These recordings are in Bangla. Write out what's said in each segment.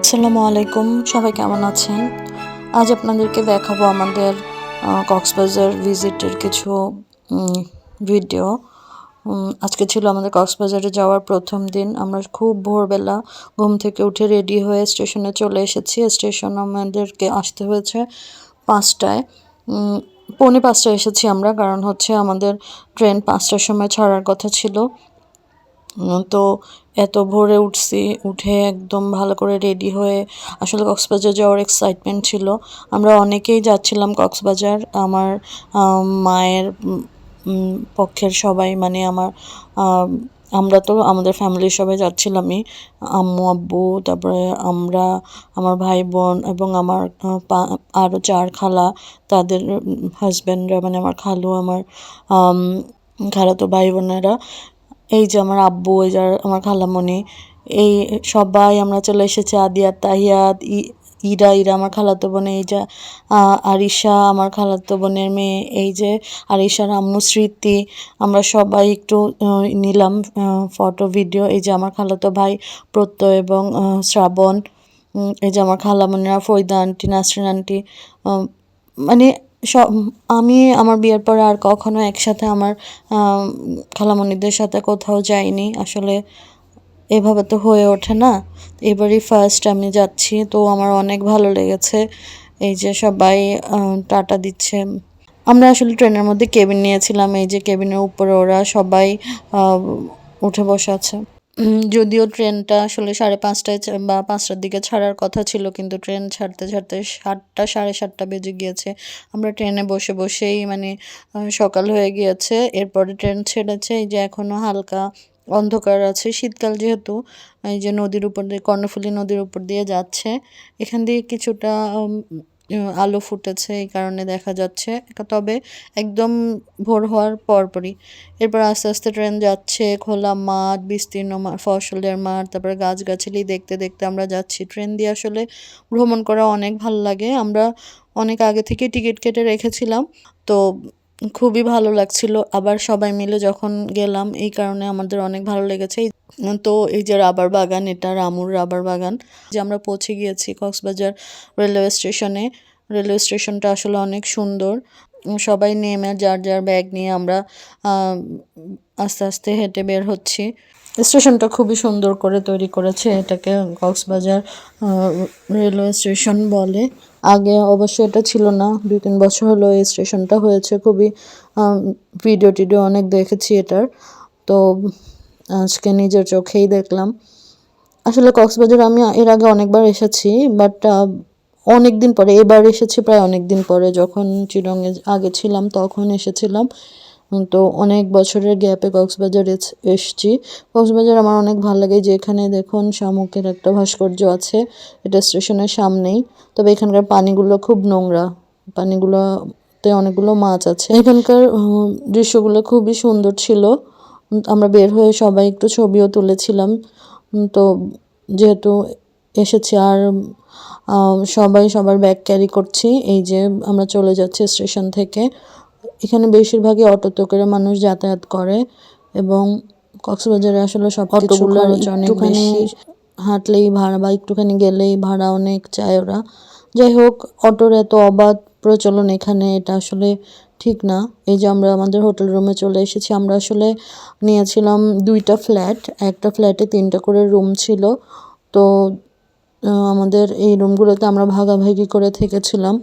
আসসালামু আলাইকুম, সবাই কেমন আছেন? আজ আপনাদেরকে দেখাবো আমাদের কক্সবাজার ভিজিটের কিছু ভিডিও। আজকে ছিল আমাদের কক্সবাজারে যাওয়ার প্রথম দিন। আমরা খুব ভোরবেলা ঘুম থেকে উঠে রেডি হয়ে স্টেশনে চলে এসেছি। স্টেশন আমাদেরকে আসতে হয়েছে 5টায়। 5:45টায় এসেছি আমরা, কারণ হচ্ছে আমাদের ট্রেন 5টার সময় ছাড়ার কথা ছিল। তো এত ভোরে উঠছি, উঠে একদম ভালো করে রেডি হয়ে আসলে কক্সবাজার যাওয়ার এক্সাইটমেন্ট ছিল। আমরা অনেকেই যাচ্ছিলাম কক্সবাজার। আমার মায়ের পক্ষের সবাই, মানে আমরা তো আমাদের ফ্যামিলির সবাই যাচ্ছিলামই। আম্মু আব্বু, তারপরে আমরা, আমার ভাই বোন এবং আমার আরও 4 খালা, তাদের হাজব্যান্ডরা, মানে আমার খালু, আমার খালাতো ভাই বোনেরা, এই যে আমার আব্বু, এই যে আমার খালামণি, এই সবাই আমরা চলে এসেছি। আদিয়া, তাহিয়াত, ইরা আমার খালাতো বোন, এই যে আরিশা আমার খালাতো বোনের মেয়ে, এই যে আরিশার আম্মু স্মৃতি। আমরা সবাই একটু নিলাম ফটো ভিডিও। এই যে আমার খালাতো ভাই প্রত্যয় এবং শ্রাবণ, এই যে আমার খালামণিরা ফরিদা আন্টি, নাসরিন আন্টি। মানে সব, আমি আমার বিয়ের পরে আর কখনো একসাথে আমার খালামণিদের সাথে কোথাও যাইনি। আসলে এভাবে তো হয়ে ওঠে না। এবারই ফার্স্ট আমি যাচ্ছি, তো আমার অনেক ভালো লেগেছে। এই যে সবাই টাটা দিচ্ছে। আমরা আসলে ট্রেনের মধ্যে কেবিন নিয়েছিলাম। এই যে কেবিনের উপরে ওরা সবাই উঠে বসে আছে। যদিও ট্রেনটা আসলে 5:30টায় বা 5টার দিকে ছাড়ার কথা ছিল, কিন্তু ট্রেন ছাড়তে ছাড়তে 7টা, 7:30 বেজে গিয়েছে। আমরা ট্রেনে বসে বসেই, মানে সকাল হয়ে গিয়েছে। এরপরে ট্রেন ছেড়েছে। এই যে এখনও হালকা অন্ধকার আছে, শীতকাল যেহেতু। এই যে নদীর উপর দিয়ে, কর্ণফুলী নদীর উপর দিয়ে যাচ্ছে। এখান দিয়ে কিছুটা আলো ফুটেছে, এই কারণে দেখা যাচ্ছে। তবে একদম ভোর হওয়ার পরপরই। এরপর আস্তে আস্তে ট্রেন যাচ্ছে, খোলা মাঠ, বিস্তীর্ণ ফসলের মাঠ, তারপরে গাছগাছালি দেখতে দেখতে আমরা যাচ্ছি। ট্রেন দিয়ে আসলে ভ্রমণ করা অনেক ভালো লাগে। আমরা অনেক আগে থেকে টিকিট কেটে রেখেছিলাম, তো খুবই ভালো লাগছিল। আবার সবাই মিলে যখন গেলাম, এই কারণে আমাদের অনেক ভালো লেগেছে। তো এই যে রাবার বাগান, এটা রামুর রাবার বাগান। যে আমরা পৌঁছে গিয়েছি কক্সবাজার রেলওয়ে স্টেশনে। রেলওয়ে স্টেশনটা আসলে অনেক সুন্দর। সবাই নেমে যার যার ব্যাগ নিয়ে আমরা আস্তে আস্তে হেঁটে বের হচ্ছি। স্টেশনটা খুবই সুন্দর করে তৈরি করেছে। এটাকে কক্সবাজার রেলওয়ে স্টেশন বলে। আগে অবশ্য এটা ছিল না, 2-3 বছর হলো এই স্টেশনটা হয়েছে। খুবই ভিডিও টিডিও অনেক দেখেছি এটার, তো আজকে নিজের চোখেই দেখলাম। আসলে কক্সবাজার আমি এর আগে অনেকবার এসেছি, বাট অনেক দিন পরে এবার এসেছি, প্রায় অনেক দিন পরে। যখন চিরঙে আগে ছিলাম তখন এসেছিলাম, তো অনেক বছরের গ্যাপে কক্সবাজার এসছি। কক্সবাজার আমার অনেক ভালো লাগে। যে এখানে দেখুন শামুকের একটা ভাস্কর্য আছে, এটা স্টেশনের সামনেই। তবে এখানকার পানিগুলো খুব নোংরা, পানিগুলোতে অনেকগুলো মাছ আছে। এখানকার দৃশ্যগুলো খুবই সুন্দর ছিল। আমরা বের হয়ে সবাই একটু ছবিও তুলেছিলাম। তো যেহেতু এসেছি, আর সবাই সবার ব্যাগ ক্যারি করছি। এই যে আমরা চলে যাচ্ছি স্টেশন থেকে। এখানে বেশিরভাগই অটোতে করে মানুষ যাতায়াত করে, এবং কক্সবাজারে আসলে সব অটোগুলোর অনেক বেশি। হাঁটলেই ভাড়া বা একটুখানি গেলেই ভাড়া অনেক চায় ওরা। যাই হোক, অটোর এত অবাধ প্রচলন এখানে, এটা আসলে ঠিক না। এই যে আমরা আমাদের হোটেল রুমে চলে এসেছি। আমরা আসলে নিয়েছিলাম 2টা ফ্ল্যাট, একটা ফ্ল্যাটে 3টা করে রুম ছিল। তো আমাদের এই রুমগুলোতে আমরা ভাগাভাগি করে থেকেছিলাম।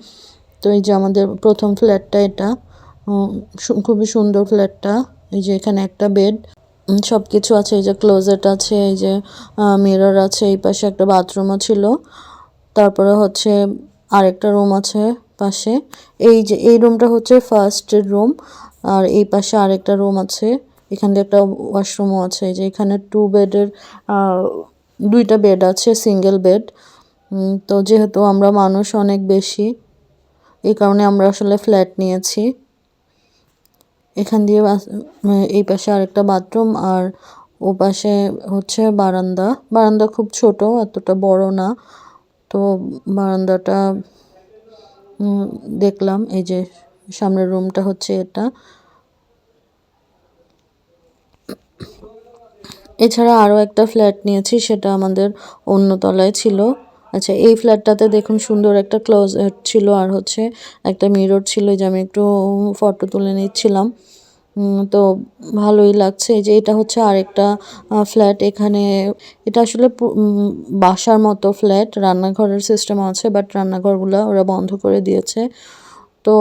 তো এই যে আমাদের প্রথম ফ্ল্যাটটা এটা, খুবই সুন্দর ফ্ল্যাটটা। এই যে এখানে একটা বেড, সব কিছু আছে। এই যে ক্লোজেট আছে, এই যে মিরর আছে, এই পাশে একটা বাথরুমও ছিল। তারপরে হচ্ছে আরেকটা রুম আছে পাশে। এই যে এই রুমটা হচ্ছে ফার্স্ট রুম, আর এই পাশে আরেকটা রুম আছে। এখানে একটা ওয়াশরুমও আছে। এই যে এখানে 2টা বেড আছে, সিঙ্গেল বেড। তো যেহেতু আমরা মানুষ অনেক বেশি, এই কারণে আমরা আসলে ফ্ল্যাট নিয়েছি। এখান দিয়ে এই পাশে আরেকটা বাথরুম, আর ও পাশে হচ্ছে বারান্দা। বারান্দা খুব ছোট, এতটা বড় না। তো বারান্দাটা দেখলাম। এই যে সামনের রুমটা হচ্ছে এটা। এছাড়া আরও একটা ফ্ল্যাট নিয়েছি, সেটা আমাদের অন্য তলায় ছিল। আচ্ছা, এই ফ্ল্যাটটাতে দেখুন সুন্দর একটা ক্লোজেট ছিল আর হচ্ছে একটা মিরর ছিল, যে আমি একটু ফটো তুলে নিচ্ছিলাম। তো ভালোই লাগছে। এই যে এটা হচ্ছে আরেকটা ফ্ল্যাট। এখানে এটা আসলে বাসার মতো ফ্ল্যাট, রান্নাঘরের সিস্টেম আছে, বাট রান্নাঘরগুলো ওরা বন্ধ করে দিয়েছে। তো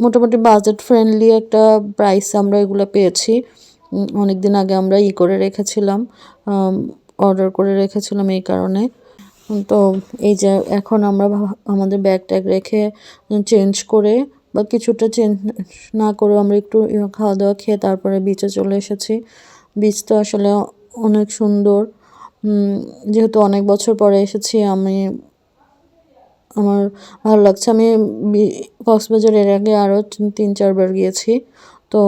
মোটামুটি বাজেট ফ্রেন্ডলি একটা প্রাইস আমরা এগুলো পেয়েছি। অনেক দিন আগে আমরা করে রেখেছিলাম, অর্ডার করে রেখেছিলাম এই কারণে। তো এই যে এখন আমরা আমাদের ব্যাগ ট্যাগ রেখে চেঞ্জ করে বা কিছুটা চেঞ্জ না করেও আমরা একটু খাওয়া দাওয়া খেয়ে তারপরে বিচে চলে এসেছি। বিচ তো আসলে অনেক সুন্দর। যেহেতু অনেক বছর পরে এসেছি, আমার ভালো লাগছে। আমি কক্সবাজার এর আগে আরও 3-4 বার গিয়েছি। তো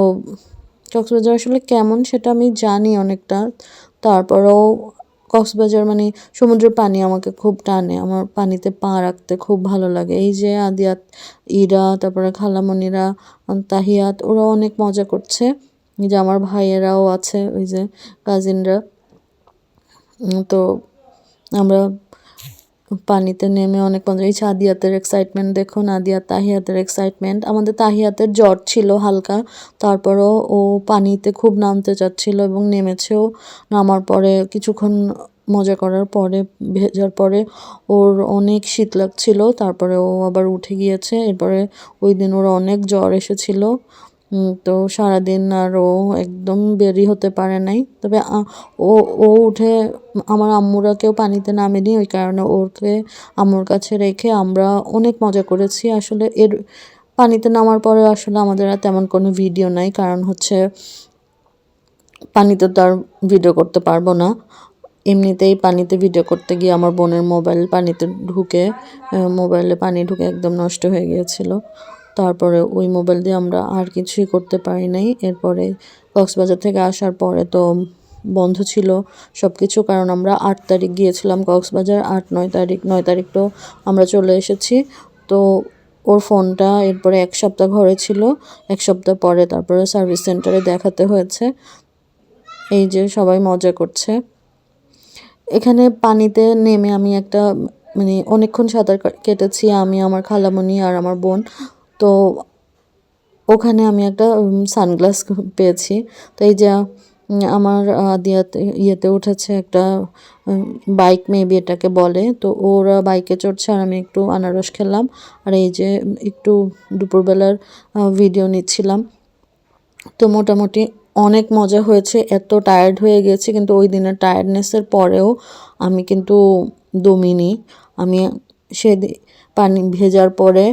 কক্সবাজার আসলে কেমন সেটা আমি জানি অনেকটা, তারপরেও কক্সবাজার মানে সমুদ্রের পানি আমাকে খুব টানে, আমার পানিতে পা রাখতে খুব ভালো লাগে। এই যে আদিয়াত, ইরা, তারপরে খালামণিরা, তাহিয়াত, ওরা অনেক মজা করছে। এই যে আমার ভাইয়েরাও আছে, ওই যে কাজিনরা। তো আমরা পানিতে নেমে অনেক মজা। এই আদিয়াতের এক্সাইটমেন্ট দেখুন, আদিয়াত তাহিয়াতের এক্সাইটমেন্ট। আমাদের তাহিয়াতের জ্বর ছিল হালকা, তারপরও ও পানিতে খুব নামতে চাচ্ছিল এবং নেমেছেও। নামার পরে কিছুক্ষণ মজা করার পরে, ভেজার পরে ওর অনেক শীত লাগছিল, তারপরে ও আবার উঠে গিয়েছে। এরপরে ওই দিন ওর অনেক জ্বর এসেছিল। তো সারাদিন আর ও একদম বেরি হতে পারে নাই। তবে ও ও উঠে আমার আম্মুরা কেউ পানিতে নামেনি, ওই কারণে ওকে আম্মুর কাছে রেখে আমরা অনেক মজা করেছি। আসলে এর পানিতে নামার পরে আসলে আমাদের আর তেমন কোনো ভিডিও নাই, কারণ হচ্ছে পানিতে তো আর ভিডিও করতে পারবো না। এমনিতেই পানিতে ভিডিও করতে গিয়ে আমার বোনের মোবাইল পানিতে ঢুকে, মোবাইলে পানি ঢুকে একদম নষ্ট হয়ে গিয়েছিল। তারপরে ওই মোবাইল দিয়ে আমরা আর কিছুই করতে পারি নাই। এরপরে কক্সবাজার থেকে আসার পরে তো বন্ধ ছিল সব কিছু, কারণ আমরা 8 তারিখ গিয়েছিলাম কক্সবাজার, 8-9 তারিখ, 9 তারিখ তো আমরা চলে এসেছি। তো ওর ফোনটা এরপরে 1 সপ্তাহ ঘরে ছিল, 1 সপ্তাহ পরে তারপরে সার্ভিস সেন্টারে দেখাতে হয়েছে। এই যে সবাই মজা করছে। এখানে পানিতে নেমে আমি একটা মানে অনেকক্ষণ সাঁতার কেটেছি আমি, আমার খালামণি আর আমার বোন। তো ওখানে আমি একটা সানগ্লাস পেয়েছি। তো এই যে আমার আদিয়াতে ইয়েতে উঠেছে একটা বাইক, মেবি এটাকে বলে। তো ওরা বাইকে চড়ছে আর আমি একটু আনারস খেলাম। আর এই যে একটু দুপুরবেলার ভিডিও নিচ্ছিলাম। তো মোটামুটি অনেক মজা হয়েছে। এত টায়ার্ড হয়ে গেছি, কিন্তু ওই দিনের টায়ার্ডনেসের পরেও আমি কিন্তু দমিনি। আমি সে পানি ভেজার পরে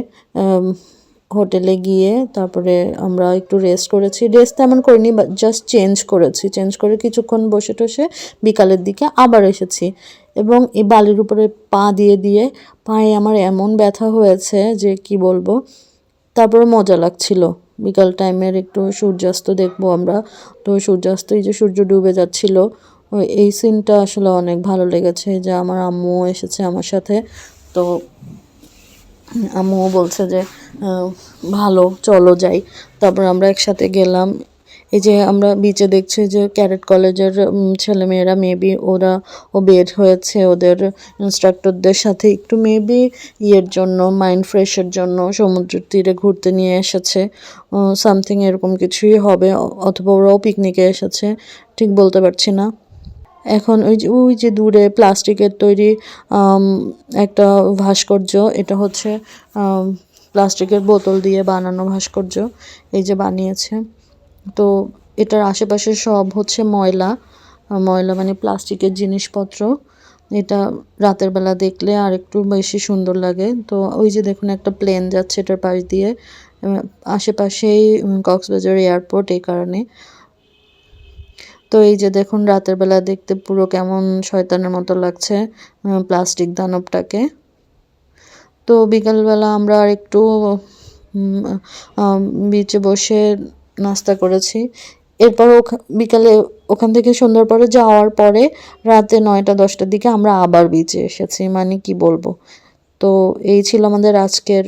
হোটেলে গিয়ে তারপরে আমরা একটু রেস্ট করেছি। রেস্ট তেমন করিনি, জাস্ট চেঞ্জ করেছি। চেঞ্জ করে কিছুক্ষণ বসে টসে বিকালের দিকে আবার এসেছি। এবং এই বালির উপরে পা দিয়ে দিয়ে পায়ে আমার এমন ব্যথা হয়েছে যে কি বলবো। তারপরে মজা লাগছিল। বিকাল টাইমের একটু সূর্যাস্ত দেখবো আমরা। তো সূর্যাস্ত, এই যে সূর্য ডুবে যাচ্ছিল, এই সিনটা আসলে অনেক ভালো লেগেছে। যে আমার আম্মুও এসেছে আমার সাথে। তো আম্মুও বলছে যে ভালো, চলো যাই। তারপর আমরা একসাথে গেলাম। এই যে আমরা বিচে দেখছি যে ক্যাডেট কলেজের ছেলেমেয়েরা মেবি ও বের হয়েছে ওদের ইনস্ট্রাক্টরদের সাথে একটু মেবি ইয়ের জন্য, মাইন্ড ফ্রেশের জন্য সমুদ্রের তীরে ঘুরতে নিয়ে এসেছে। সামথিং এরকম কিছুই হবে, অথবা ওরাও পিকনিকে এসেছে, ঠিক বলতে পারছি না। এখন ওই যে দূরে প্লাস্টিকের তৈরি একটা ভাস্কর্য, এটা হচ্ছে প্লাস্টিকের বোতল দিয়ে বানানো ভাস্কর্য। এই যে বানিয়েছে। তো এটার আশেপাশে সব হচ্ছে ময়লা, ময়লা মানে প্লাস্টিকের জিনিসপত্র। এটা রাতের বেলা দেখলে আর একটু বেশি সুন্দর লাগে। তো ওই যে দেখুন একটা প্লেন যাচ্ছে এটার পাশ দিয়ে। আশেপাশেই কক্সবাজার এয়ারপোর্ট, এই কারণে। তো এই যে দেখুন রাতের বেলা দেখতে পুরো কেমন শয়তানের মতো লাগছে প্লাস্টিক দানবটাকে। তো বিকালবেলা আমরা আর একটু বিচে বসে নাস্তা করেছি। এরপর বিকালে ওখান থেকে সন্ধ্যার পরে যাওয়ার পরে রাতে 9টা-10টার দিকে আমরা আবার বিচে এসেছি, মানে কি বলবো। তো এই ছিল আমাদের আজকের